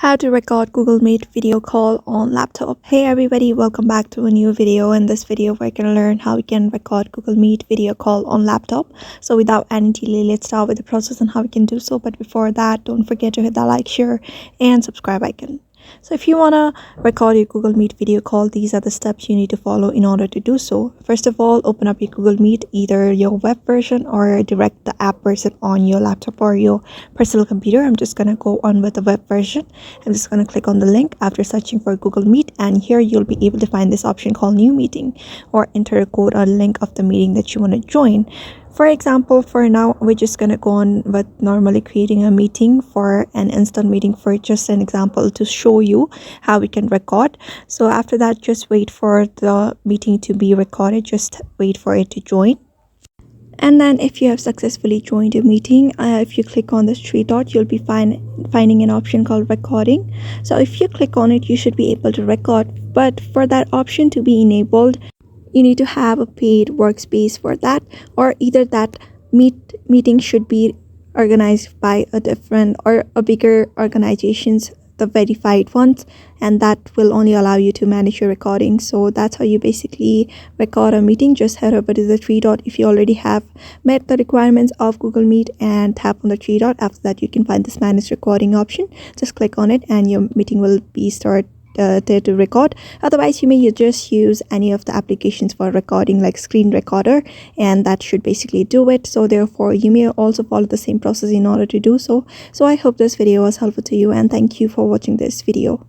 How to record Google Meet video call on laptop. Hey everybody, welcome back to a new video. In this video we're going to learn how we can record Google Meet video call on laptop. So without any delay, let's start with the process and how we can do so. But before that, don't forget to hit that like, share and subscribe icon. So if you want to record your Google Meet video call, these are the steps you need to follow in order to do so. First of all, open up your Google Meet, either your web version or direct the app version on your laptop or your personal computer. I'm just going to go on with the web version. I'm just going to click on the link after searching for Google Meet, and here you'll be able to find this option called New Meeting, or enter a code or link of the meeting that you want to join. For example, for now, we're just going to go on with normally creating a meeting for an instant meeting for just an example to show you how we can record. So after that, just wait for the meeting to be recorded. Just wait for it to join. And then if you have successfully joined a meeting, if you click on this three dot, you'll be finding an option called recording. So if you click on it, you should be able to record. But for that option to be enabled, you need to have a paid workspace for that, or either that meeting should be organized by a different or a bigger organizations, the verified ones, and that will only allow you to manage your recording. So that's how you basically record a meeting. Just head over to the three dot if you already have met the requirements of Google Meet, and tap on the three dot. After that, you can find this manage recording option. Just click on it and your meeting will be started there to record. Otherwise, you may just use any of the applications for recording, like screen recorder, and that should basically do it. So therefore, you may also follow the same process in order to do so. So I hope this video was helpful to you, and thank you for watching this video.